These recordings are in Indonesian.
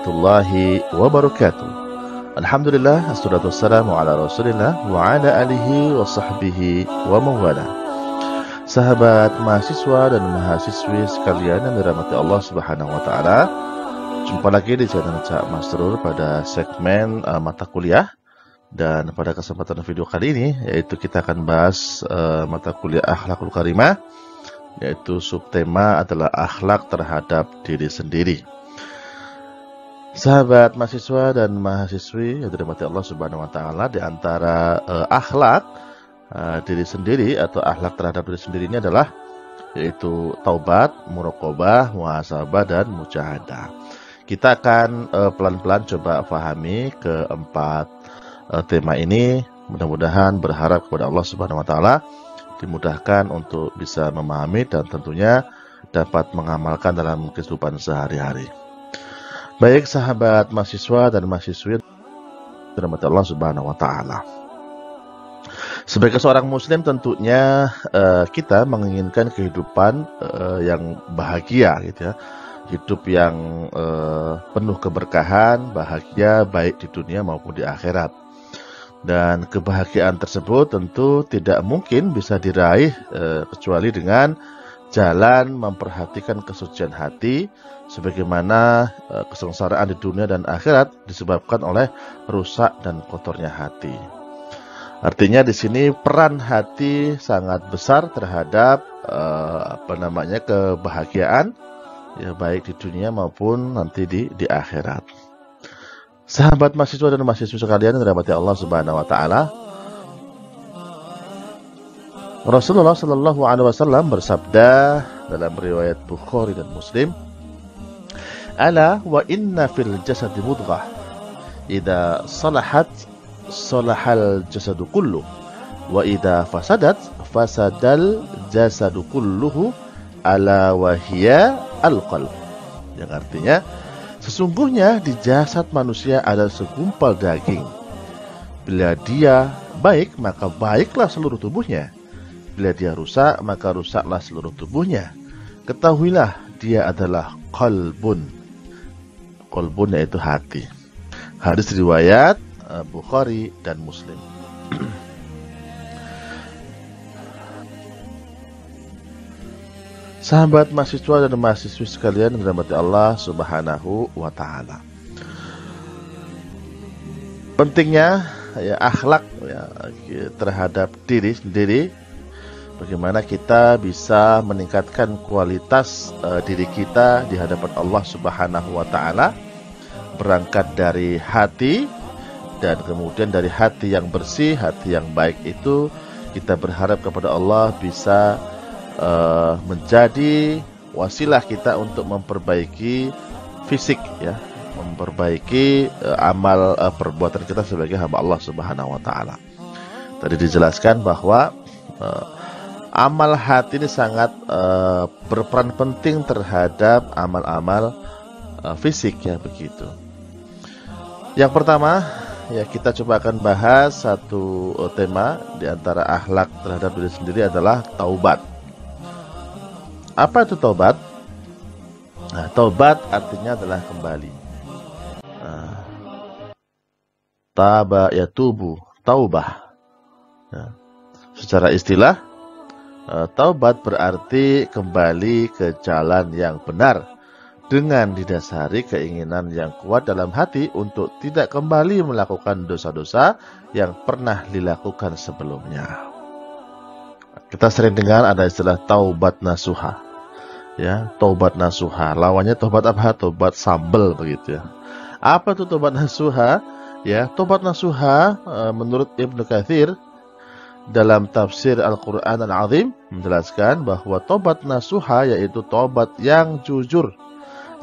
warahmatullahi wabarakatuh. Alhamdulillah, assalatu wassalamu ala rasulillah wa ala alihi wa sahbihi wa mawala. Sahabat mahasiswa dan mahasiswi sekalian yang dirahmati Allah Subhanahu wa taala, jumpa lagi di channel Cak Masrur pada segmen mata kuliah. Dan pada kesempatan video kali ini, yaitu kita akan bahas mata kuliah Akhlakul Karimah, yaitu subtema adalah akhlak terhadap diri sendiri. Sahabat mahasiswa dan mahasiswi yang dirahmati Allah Subhanahu wa taala, di antara akhlak diri sendiri atau akhlak terhadap diri sendiri ini adalah yaitu taubat, muraqabah, muhasabah, dan mujahadah. Kita akan pelan-pelan coba pahami keempat tema ini. Mudah-mudahan berharap kepada Allah Subhanahu wa taala dimudahkan untuk bisa memahami dan tentunya dapat mengamalkan dalam kehidupan sehari-hari. Baik sahabat mahasiswa dan mahasiswi dirahmati Allah Subhanahu wa taala. Sebagai seorang muslim tentunya kita menginginkan kehidupan yang bahagia gitu ya. Hidup yang penuh keberkahan, bahagia baik di dunia maupun di akhirat. Dan kebahagiaan tersebut tentu tidak mungkin bisa diraih kecuali dengan jalan memperhatikan kesucian hati, sebagaimana kesengsaraan di dunia dan akhirat disebabkan oleh rusak dan kotornya hati. Artinya di sini peran hati sangat besar terhadap kebahagiaan, ya baik di dunia maupun nanti di akhirat. Sahabat mahasiswa dan mahasiswi sekalian yang dirahmati Allah Subhanahu wa taala, Rasulullah sallallahu alaihi wasallam bersabda dalam riwayat Bukhari dan Muslim, "Ala wa inna fil jasadi mudghah, idza salahat salahal jasadu kullu, wa idza fasadat fasadal jasadu kulluhu, ala wa hiya al-qalb." Yang artinya, sesungguhnya di jasad manusia ada segumpal daging. Bila dia baik, maka baiklah seluruh tubuhnya. Bila dia rusak, maka rusaklah seluruh tubuhnya. Ketahuilah dia adalah qalbun. Qalbun yaitu hati. Hadis riwayat Bukhari dan Muslim. Sahabat mahasiswa dan mahasiswi sekalian yang dirahmati Allah Subhanahu wa taala. Pentingnya ya akhlak ya, terhadap diri sendiri. Bagaimana kita bisa meningkatkan kualitas diri kita di hadapan Allah Subhanahu wa taala, berangkat dari hati, dan kemudian dari hati yang bersih, hati yang baik itu kita berharap kepada Allah bisa menjadi wasilah kita untuk memperbaiki fisik ya, memperbaiki amal perbuatan kita sebagai hamba Allah Subhanahu wa taala. Tadi dijelaskan bahwa amal hati ini sangat berperan penting terhadap amal-amal fisik ya begitu. Yang pertama ya, kita coba akan bahas satu tema di antara akhlak terhadap diri sendiri adalah taubat. Apa itu taubat? Nah, taubat artinya adalah kembali. Taba yatubu, taubah. Nah, secara istilah, taubat berarti kembali ke jalan yang benar dengan didasari keinginan yang kuat dalam hati untuk tidak kembali melakukan dosa-dosa yang pernah dilakukan sebelumnya. Kita sering dengar ada istilah taubat nasuha. Ya, taubat nasuha. Lawannya taubat apa? Taubat sambel begitu ya. Apa itu taubat nasuha? Ya, taubat nasuha menurut Ibnu Katsir dalam tafsir Al-Qur'an Al-Azim menjelaskan bahwa taubat nasuha yaitu taubat yang jujur,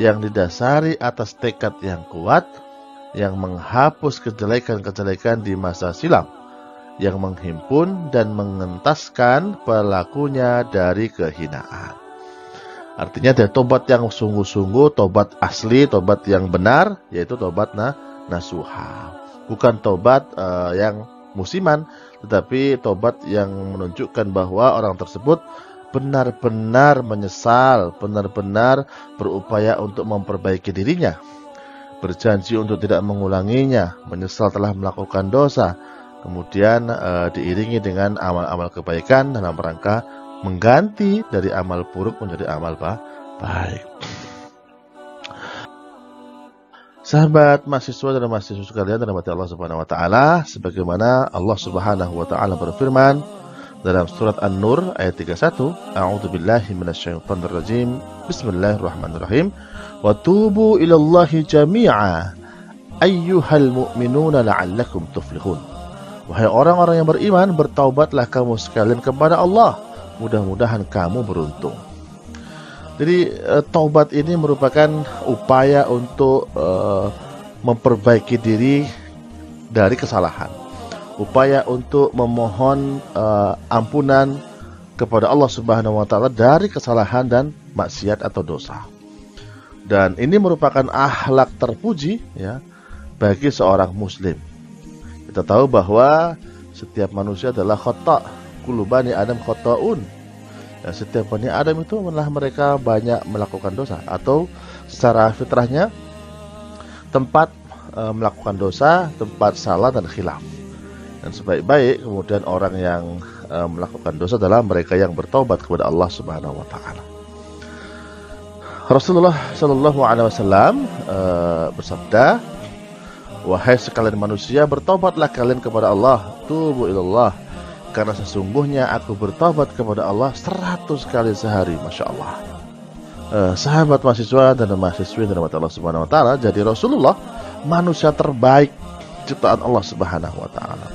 yang didasari atas tekad yang kuat, yang menghapus kejelekan-kejelekan di masa silam, yang menghimpun dan mengentaskan pelakunya dari kehinaan. Artinya dari tobat yang sungguh-sungguh, tobat asli, tobat yang benar, yaitu tobat nasuha. Bukan tobat yang musiman, tetapi tobat yang menunjukkan bahwa orang tersebut benar-benar menyesal, benar-benar berupaya untuk memperbaiki dirinya. berjanji untuk tidak mengulanginya, menyesal telah melakukan dosa, kemudian diiringi dengan amal-amal kebaikan dalam rangka mengganti dari amal buruk menjadi amal baik. Sahabat mahasiswa dan mahasiswa sekalian dirahmati Allah Subhanahu wa taala, sebagaimana Allah Subhanahu wa taala berfirman dalam surat An-Nur ayat 31, A'udzubillahi minasyaitonir rajim. Bismillahirrahmanirrahim. Wa tubu ilallahi jami'a ayyuhal mu'minuna la'allakum tuflihun. Wahai orang-orang yang beriman, bertaubatlah kamu sekalian kepada Allah, mudah-mudahan kamu beruntung. Jadi taubat ini merupakan upaya untuk memperbaiki diri dari kesalahan, upaya untuk memohon ampunan kepada Allah Subhanahu wa taala dari kesalahan dan maksiat atau dosa. Dan ini merupakan akhlak terpuji ya bagi seorang muslim. Kita tahu bahwa setiap manusia adalah khata', kullu bani Adam khata'un. Ya, setiap Bani Adam itu adalah mereka banyak melakukan dosa, atau secara fitrahnya tempat melakukan dosa, tempat salah dan khilaf. Dan sebaik-baik kemudian orang yang melakukan dosa adalah mereka yang bertaubat kepada Allah Subhanahu wa taala. Rasulullah sallallahu alaihi wasallam bersabda, "Wahai sekalian manusia, bertaubatlah kalian kepada Allah, tubu ilallah, karena sesungguhnya aku bertaubat kepada Allah 100 kali sehari." Masya Allah. Sahabat mahasiswa dan mahasiswi dari Allah Subhanahu wa taala, jadi Rasulullah manusia terbaik ciptaan Allah Subhanahu wa taala,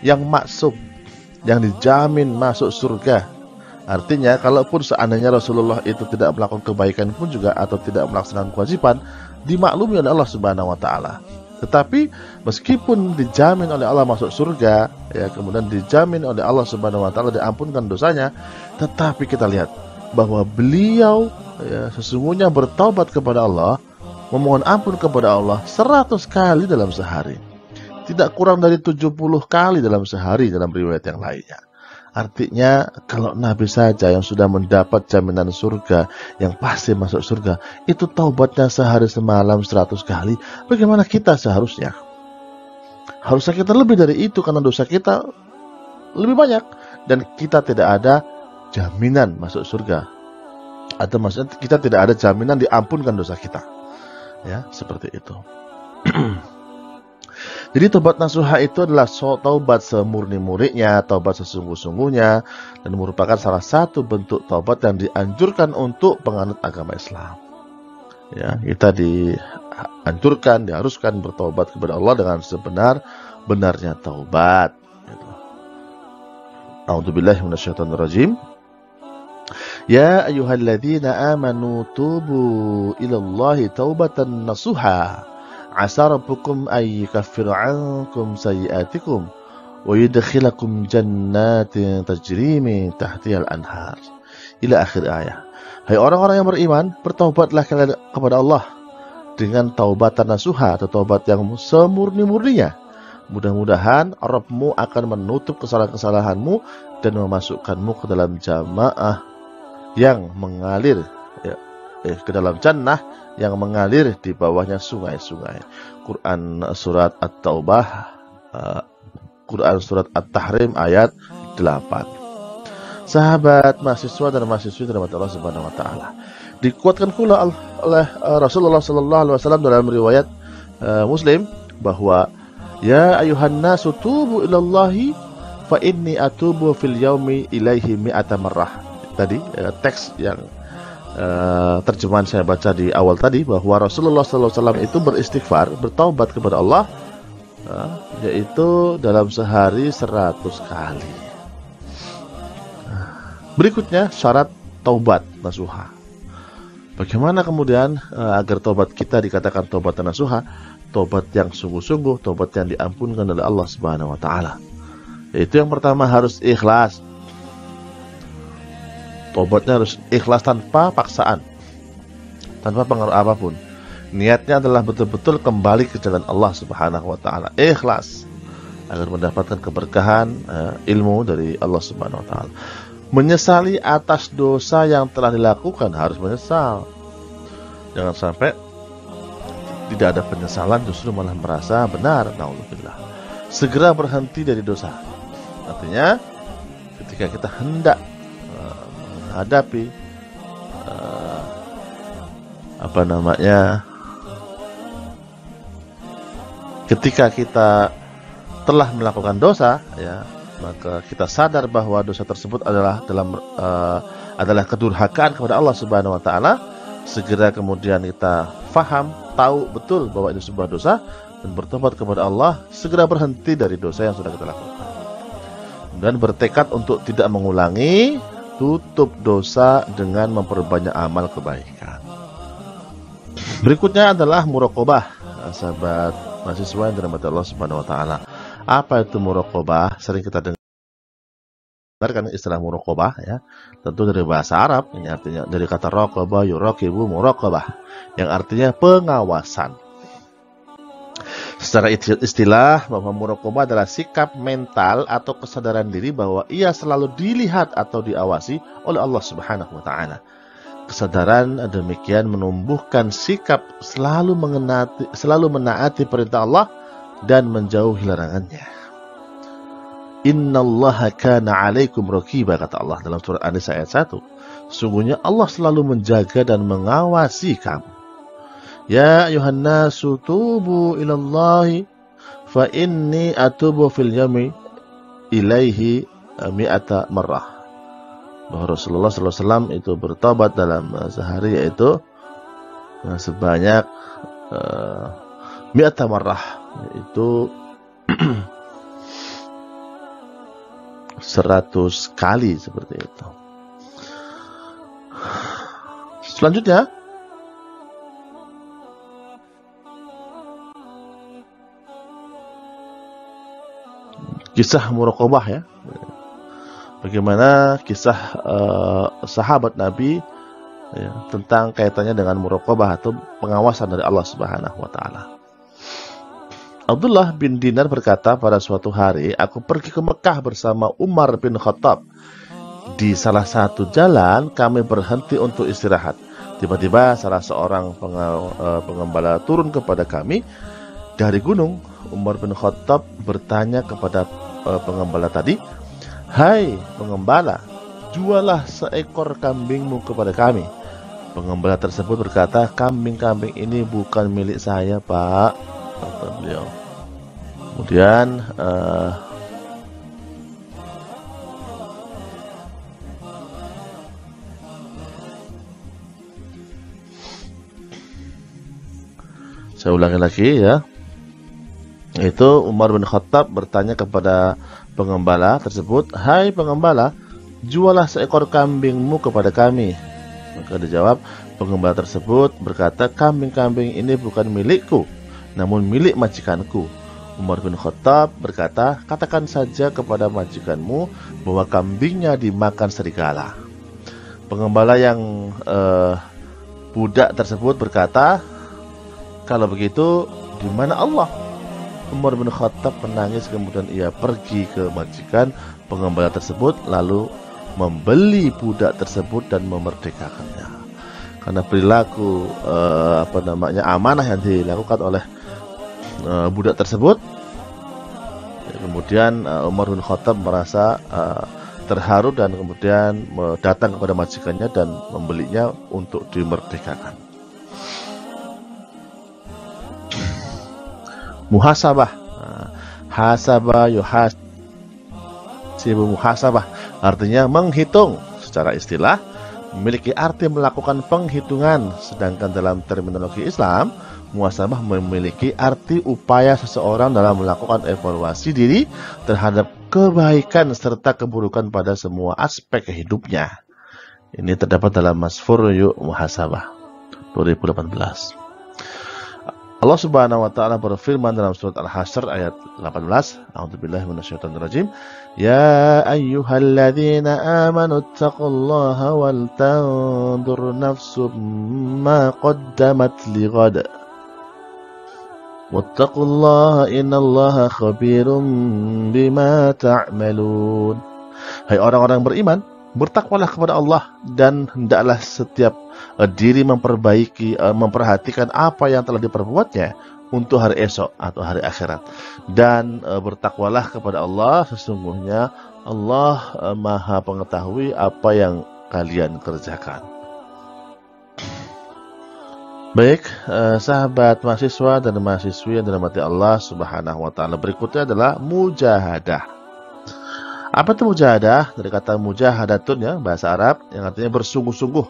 yang maksum, yang dijamin masuk surga. Artinya kalaupun seandainya Rasulullah itu tidak melakukan kebaikan pun juga, atau tidak melaksanakan kewajiban, dimaklumi oleh Allah Subhanahu wa taala. Tetapi meskipun dijamin oleh Allah masuk surga, ya, kemudian dijamin oleh Allah Subhanahu wa taala diampunkan dosanya, tetapi kita lihat bahwa beliau ya, sesungguhnya bertaubat kepada Allah, memohon ampun kepada Allah 100 kali dalam sehari. Tidak kurang dari 70 kali dalam sehari dalam riwayat yang lainnya. Artinya kalau Nabi saja yang sudah mendapat jaminan surga, yang pasti masuk surga, itu taubatnya sehari semalam 100 kali. Bagaimana kita seharusnya? Harusnya kita lebih dari itu, karena dosa kita lebih banyak dan kita tidak ada jaminan masuk surga. Atau maksudnya kita tidak ada jaminan diampunkan dosa kita. Ya, seperti itu. Jadi taubat nasuha itu adalah taubat semurni-murninya, taubat sesungguh-sungguhnya, dan merupakan salah satu bentuk taubat yang dianjurkan untuk penganut agama Islam. Ya, kita dianjurkan, diharuskan bertaubat kepada Allah dengan sebenar-benarnya taubat. A'udzubillahi minasyaitonir rajim. Ya ayyuhalladzina amanu tubu ilallahi taubatan nasuha. Asa rabbukum ay yukaffiru 'ankum sayyi'atikum wa yudkhilakum jannatin tajri min tahtiha al-anhar. Ila akhir ayat. Hai orang-orang yang beriman, bertaubatlah kalian kepada Allah dengan taubatan nasuha, atau taubat yang semurni-murninya. Mudah-mudahan Rabbmu akan menutup kesalahan-kesalahanmu dan memasukkanmu ke dalam jamaah yang mengalir ke dalam jannah yang mengalir di bawahnya sungai-sungai. Quran surat At-Taubah, Quran surat At-Tahrim ayat 8. Sahabat mahasiswa dan mahasiswi dari Allah Subhanahu wa taala, dikuatkan pula oleh Rasulullah sallallahu alaihi wasallam dalam riwayat Muslim bahwa ya ayuhan nasu tubu ilallahi fa inni atubu fil yaumi ilaihi mi'ata marrah. Tadi teks yang terjemahan saya baca di awal tadi, bahwa Rasulullah SAW itu beristighfar, bertaubat kepada Allah, yaitu dalam sehari 100 kali. Berikutnya syarat taubat nasuha. Bagaimana kemudian agar taubat kita dikatakan taubat nasuha, taubat yang sungguh-sungguh, taubat yang diampunkan oleh Allah Subhanahu wa taala? Yaitu yang pertama harus ikhlas. Taubatnya harus ikhlas tanpa paksaan, tanpa pengaruh apapun. Niatnya adalah betul-betul kembali ke jalan Allah Subhanahu wa taala, ikhlas agar mendapatkan keberkahan ilmu dari Allah Subhanahu wa taala. Menyesali atas dosa yang telah dilakukan, harus menyesal. Jangan sampai tidak ada penyesalan, justru malah merasa benar. Naudzubillah. Segera berhenti dari dosa. Artinya ketika kita hendak menghadapi ketika kita telah melakukan dosa, ya, maka kita sadar bahwa dosa tersebut adalah kedurhakaan kepada Allah Subhanahu wa taala. Segera kemudian kita faham, tahu betul bahwa itu sebuah dosa dan bertobat kepada Allah, segera berhenti dari dosa yang sudah kita lakukan. Dan bertekad untuk tidak mengulangi, tutup dosa dengan memperbanyak amal kebaikan. Berikutnya adalah muraqabah, sahabat mahasiswa yang dirahmati Allah Subhanahu wa taala. Apa itu muraqabah? Sering kita dengar kan istilah muraqabah, ya. Tentu dari bahasa Arab, ini artinya dari kata raqabah, yuraqibu, muraqabah, yang artinya pengawasan. Secara istilah, bahwa muraqabah adalah sikap mental atau kesadaran diri bahwa ia selalu dilihat atau diawasi oleh Allah Subhanahu wa taala. Kesadaran demikian menumbuhkan sikap selalu menaati perintah Allah dan menjauhi larangannya. Innallaha kana 'alaikum raqiba, kata Allah dalam surah An-Nisa ayat 1. Sungguhnya Allah selalu menjaga dan mengawasi kamu. Ya ayuhan nasu tubu ilallahi fa inni atubu fil yawmi ilaihi mi'ata marrah. Bahwa Rasulullah SAW itu bertobat dalam sehari yaitu sebanyak mi'ata marrah, yaitu 100 kali seperti itu. Selanjutnya, kisah muraqabah, ya. Bagaimana kisah sahabat Nabi, ya, tentang kaitannya dengan muraqabah atau pengawasan dari Allah Subhanahu wa taala. Abdullah bin Dinar berkata, pada suatu hari aku pergi ke Mekah bersama Umar bin Khattab. Di salah satu jalan kami berhenti untuk istirahat. Tiba-tiba salah seorang pengembala turun kepada kami dari gunung. Umar bin Khattab bertanya kepada pengembala tadi, "Hai pengembala, jualah seekor kambingmu kepada kami." Pengembala tersebut berkata, "Kambing-kambing ini bukan milik saya, Pak," kata beliau. Kemudian saya ulangi lagi, ya. Itu Umar bin Khattab bertanya kepada pengembala tersebut, "Hai pengembala, jualah seekor kambingmu kepada kami." Maka dijawab pengembala tersebut berkata, "Kambing-kambing ini bukan milikku, namun milik majikanku." Umar bin Khattab berkata, "Katakan saja kepada majikanmu bahwa kambingnya dimakan serigala." Pengembala yang budak tersebut berkata, "Kalau begitu, di mana Allah?" Umar bin Khattab menangis, kemudian ia pergi ke majikan pengembala tersebut, lalu membeli budak tersebut dan memerdekakannya. Karena perilaku amanah yang dilakukan oleh budak tersebut, kemudian Umar bin Khattab merasa terharu dan kemudian datang kepada majikannya dan membelinya untuk dimerdekakan. Muhasabah, hasabah yuhasibu, muhasabah artinya menghitung. Secara istilah memiliki arti melakukan penghitungan, sedangkan dalam terminologi Islam, muhasabah memiliki arti upaya seseorang dalam melakukan evaluasi diri terhadap kebaikan serta keburukan pada semua aspek hidupnya. Ini terdapat dalam Masfur Muhasabah 2018. Allah Subhanahu wa taala berfirman dalam surat Al-Hasyr ayat 18, A'udzubillahi minasyaitonirrajim, "Ya ayyuhalladzina amanu taqullaha wal tanzur nafsum ma qaddamat lighad. Wattaqullaha innallaha khabirum bima ta'malun." Hai orang-orang beriman, bertakwalah kepada Allah dan hendaklah setiap diri memperbaiki, memperhatikan apa yang telah diperbuatnya untuk hari esok atau hari akhirat. Dan bertakwalah kepada Allah, sesungguhnya Allah Maha mengetahui apa yang kalian kerjakan. Baik, sahabat mahasiswa dan mahasiswi yang dirahmati Allah Subhanahu wa taala, berikutnya adalah mujahadah. Apa itu mujahadah? Dari kata mujahadatun ya, bahasa Arab yang artinya bersungguh-sungguh.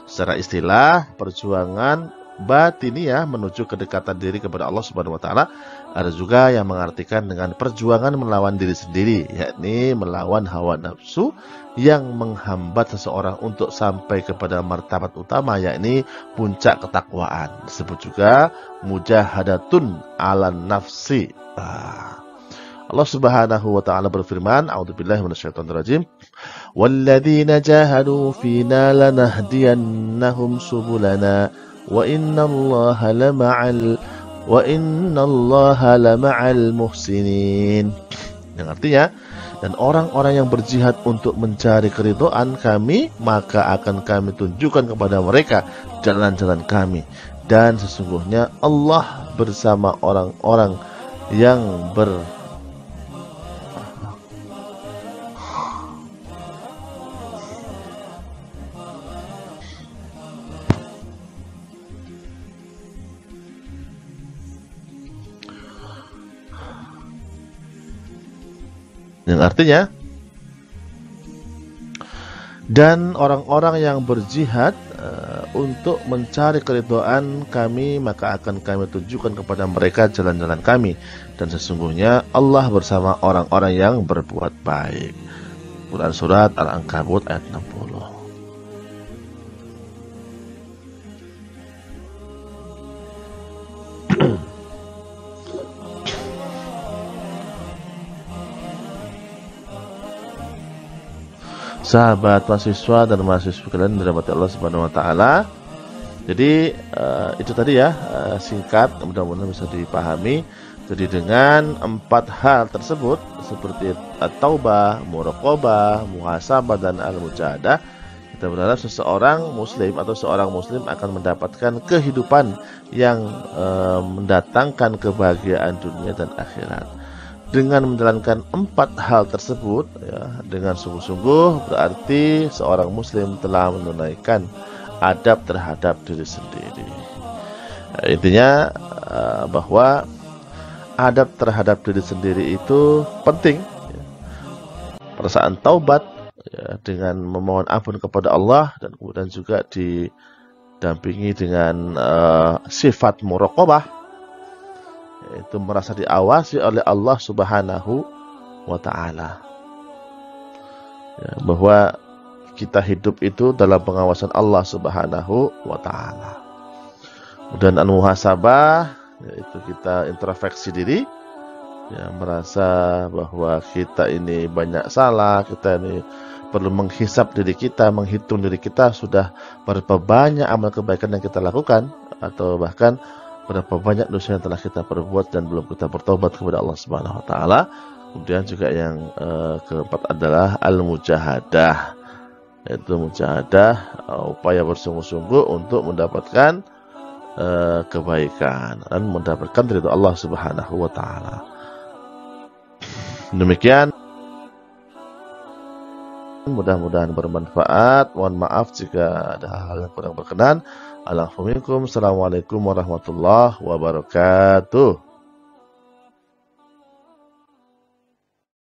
Secara istilah, perjuangan batiniyah menuju kedekatan diri kepada Allah Subhanahu wa taala. Ada juga yang mengartikan dengan perjuangan melawan diri sendiri, yakni melawan hawa nafsu yang menghambat seseorang untuk sampai kepada martabat utama, yakni puncak ketakwaan. Disebut juga mujahadatun ala nafsi. Allah Subhanahu wa taala berfirman, a'udzubillahi minasyaitonirrajim, walladzina jahadu fina lanahdiyannahum subulana wa innallaha lama'al muhsinin. Yang artinya, dan orang-orang yang berjihad untuk mencari keridhaan kami, maka akan kami tunjukkan kepada mereka jalan-jalan kami, dan sesungguhnya Allah bersama orang-orang yang yang artinya, dan orang-orang yang berjihad untuk mencari keridhaan kami, maka akan kami tunjukkan kepada mereka jalan-jalan kami, dan sesungguhnya Allah bersama orang-orang yang berbuat baik. Quran Surat Al-Ankabut ayat 60. Sahabat mahasiswa dan mahasiswa kalian dirahmati Allah Subhanahu wa taala. Jadi itu tadi ya, singkat, mudah-mudahan bisa dipahami. Jadi dengan 4 hal tersebut seperti at-taubah, muraqabah, muhasabah dan al-mujahadah, kita berharap seseorang muslim atau seorang muslim akan mendapatkan kehidupan yang mendatangkan kebahagiaan dunia dan akhirat. Dengan menjalankan 4 hal tersebut ya, dengan sungguh-sungguh, berarti seorang muslim telah menunaikan adab terhadap diri sendiri. Intinya bahwa adab terhadap diri sendiri itu penting ya. Perasaan taubat ya, dengan memohon ampun kepada Allah, dan kemudian juga didampingi dengan sifat muraqabah, itu merasa diawasi oleh Allah Subhanahu wa taala. Ya, bahwa kita hidup itu dalam pengawasan Allah Subhanahu wa taala. Dan al-muhasabah, yaitu kita introspeksi diri, ya, merasa bahwa kita ini banyak salah, kita ini perlu menghisap diri kita, menghitung diri kita sudah berapa banyak amal kebaikan yang kita lakukan, atau bahkan berapa banyak dosa yang telah kita perbuat dan belum kita bertobat kepada Allah Subhanahu wa taala. Kemudian juga yang keempat adalah al-mujahadah, yaitu mujahadah, upaya bersungguh-sungguh untuk mendapatkan kebaikan dan mendapatkan ridha Allah Subhanahu wa taala. Demikian, mudah-mudahan bermanfaat. Mohon maaf jika ada hal yang kurang berkenan. Assalamualaikum warahmatullahi wabarakatuh.